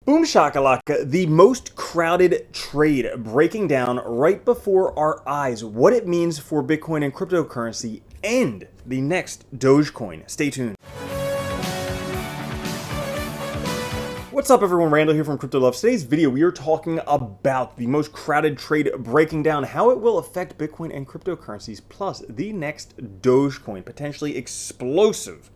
Boom shakalaka, the most crowded trade breaking down right before our eyes, what it means for Bitcoin and cryptocurrency and the next Dogecoin. Stay tuned. What's up everyone, Randall here from Crypto Love. Today's video we are talking about the most crowded trade breaking down, how it will affect Bitcoin and cryptocurrencies, plus the next Dogecoin, potentially explosive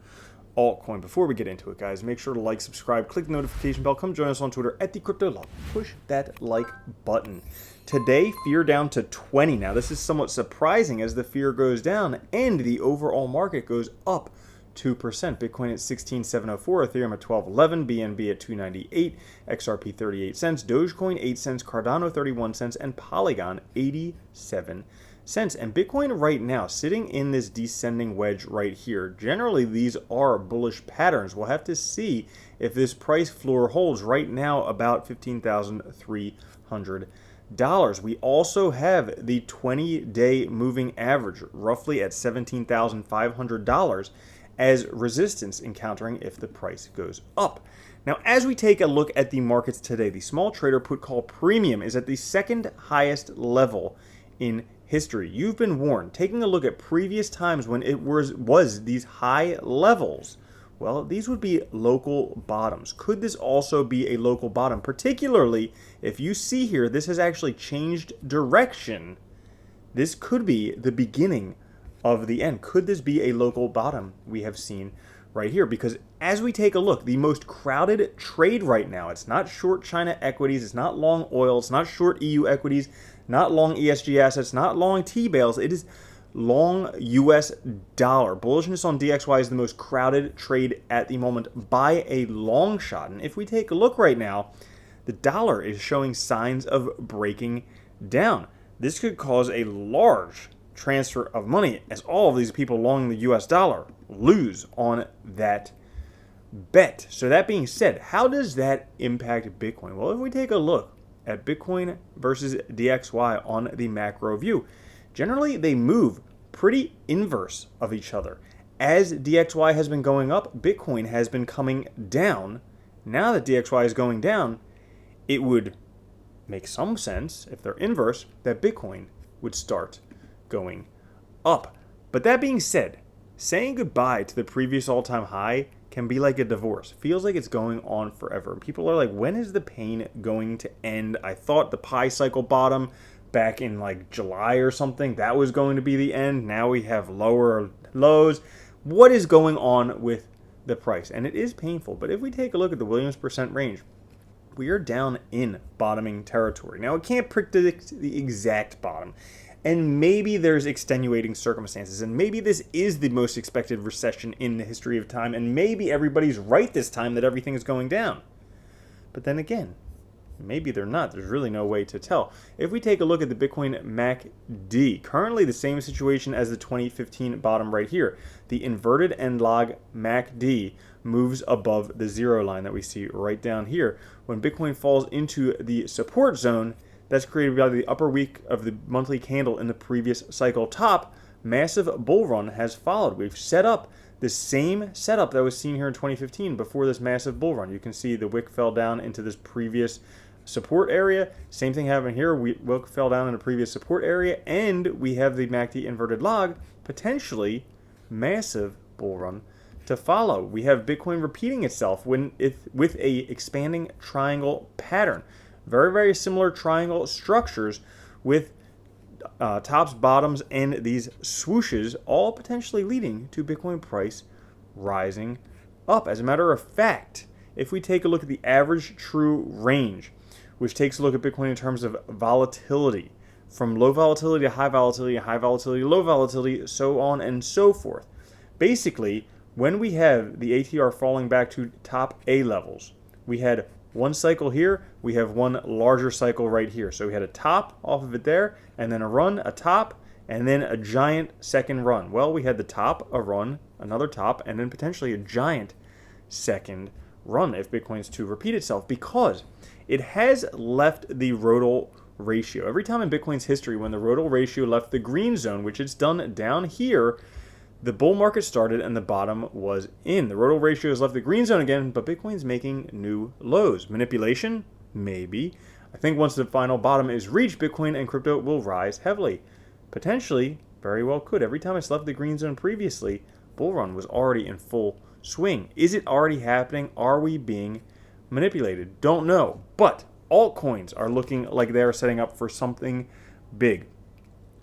altcoin. Before we get into it, guys, make sure to like, subscribe, click the notification bell, come join us on Twitter at the Crypto Love. Push that like button. Today, fear down to 20. Now, this is somewhat surprising as the fear goes down and the overall market goes up 2%. Bitcoin at 16,704, Ethereum at 1211, BNB at 298, XRP 38 cents, Dogecoin 8 cents, Cardano 31 cents, and Polygon 87 cents. And Bitcoin right now sitting in this descending wedge right here. Generally, these are bullish patterns. We'll have to see if this price floor holds. Right now about $15,300. We also have the 20-day moving average roughly at $17,500 as resistance, encountering if the price goes up. Now, as we take a look at the markets today, the small trader put call premium is at the second highest level in history. You've been warned. Taking a look at previous times when it was these high levels, well, these would be local bottoms. Could this also be a local bottom? Particularly if you see here, this has actually changed direction. This could be the beginning of the end. Could this be a local bottom we have seen right here? Because as we take a look, the most crowded trade right now, it's not short China equities, it's not long oil, it's not short EU equities, not long ESG assets, not long T-bills, it is long US dollar. Bullishness on DXY is the most crowded trade at the moment by a long shot. And if we take a look right now, the dollar is showing signs of breaking down. This could cause a large transfer of money as all of these people long the US dollar lose on that bet. So that being said, how does that impact Bitcoin? Well, if we take a look at Bitcoin versus DXY on the macro view, generally they move pretty inverse of each other. As DXY has been going up, Bitcoin has been coming down. Now that DXY is going down, it would make some sense, if they're inverse, that Bitcoin would start going up. But that being said, saying goodbye to the previous all-time high can be like a divorce. Feels like it's going on forever. People are like, when is the pain going to end? I thought the pi cycle bottom back in like July or something, that was going to be the end. Now we have lower lows. What is going on with the price? And it is painful. But if we take a look at the Williams percent range, we are down in bottoming territory. Now, it can't predict the exact bottom. And maybe there's extenuating circumstances, and maybe this is the most expected recession in the history of time, and maybe everybody's right this time that everything is going down. But then again, maybe they're not. There's really no way to tell. If we take a look at the Bitcoin MACD, currently the same situation as the 2015 bottom right here. The inverted end log MACD moves above the zero line that we see right down here. When Bitcoin falls into the support zone, that's created by the upper week of the monthly candle in the previous cycle top, massive bull run has followed. We've set up the same setup that was seen here in 2015 before this massive bull run. You can see the wick fell down into this previous support area. Same thing happened here. Wick fell down in the previous support area, and we have the MACD inverted log, potentially massive bull run to follow. We have Bitcoin repeating itself with a expanding triangle pattern. Very, very similar triangle structures with tops, bottoms, and these swooshes, all potentially leading to Bitcoin price rising up. As a matter of fact, if we take a look at the average true range, which takes a look at Bitcoin in terms of volatility, from low volatility to high volatility, low volatility, so on and so forth. Basically, when we have the ATR falling back to top A levels, we had one cycle here, we have one larger cycle right here. So we had a top off of it there, and then a run, a top, and then a giant second run. Well, we had the top, a run, another top, and then potentially a giant second run if Bitcoin's to repeat itself, because it has left the Rodel ratio. Every time in Bitcoin's history when the Rodel ratio left the green zone, which it's done down here, The bull market started and the bottom was in. The Rodel ratio has left the green zone again, but Bitcoin's making new lows. Manipulation? Maybe. I think once the final bottom is reached, Bitcoin and crypto will rise heavily. Potentially, very well could. Every time it's left the green zone previously, bull run was already in full swing. Is it already happening? Are we being manipulated? Don't know. But altcoins are looking like they are setting up for something big.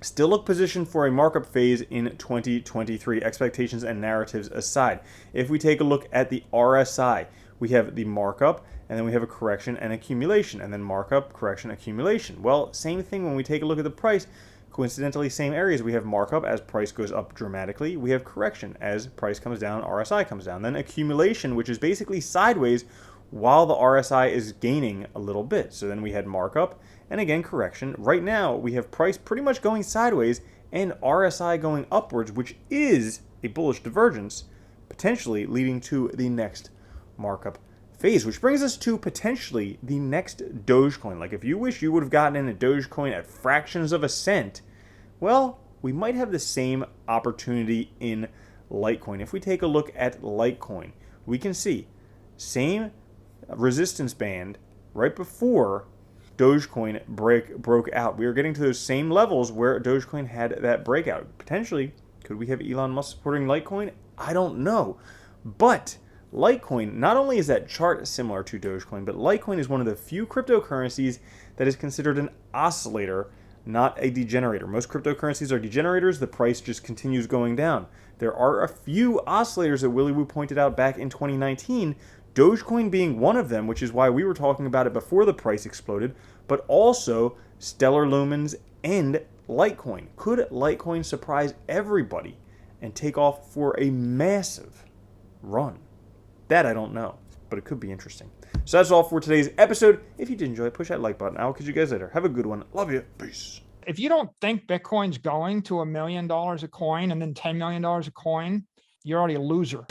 Still look positioned for a markup phase in 2023, expectations and narratives aside. If we take a look at the RSI, we have the markup, and then we have a correction and accumulation, and then markup, correction, accumulation. Well, same thing when we take a look at the price. Coincidentally, same areas. We have markup as price goes up dramatically. We have correction as price comes down, RSI comes down. Then accumulation, which is basically sideways while the RSI is gaining a little bit. So then we had markup and again correction. Right now we have price pretty much going sideways and RSI going upwards, which is a bullish divergence, potentially leading to the next markup phase, which brings us to potentially the next Dogecoin. Like if you wish you would have gotten in a Dogecoin at fractions of a cent, well, we might have the same opportunity in Litecoin. If we take a look at Litecoin, we can see same resistance band right before Dogecoin broke out. We are getting to those same levels where Dogecoin had that breakout. Potentially, could we have Elon Musk supporting Litecoin? I don't know. But Litecoin, not only is that chart similar to Dogecoin, but Litecoin is one of the few cryptocurrencies that is considered an oscillator, not a degenerator. Most cryptocurrencies are degenerators. The price just continues going down. There are a few oscillators that Willy Woo pointed out back in 2019, Dogecoin being one of them, which is why we were talking about it before the price exploded, but also Stellar Lumens and Litecoin. Could Litecoin surprise everybody and take off for a massive run? That I don't know, but it could be interesting. So that's all for today's episode. If you did enjoy it, push that like button. I will catch you guys later. Have a good one. Love you. Peace. If you don't think Bitcoin's going to $1 million a coin and then $10 million a coin, you're already a loser.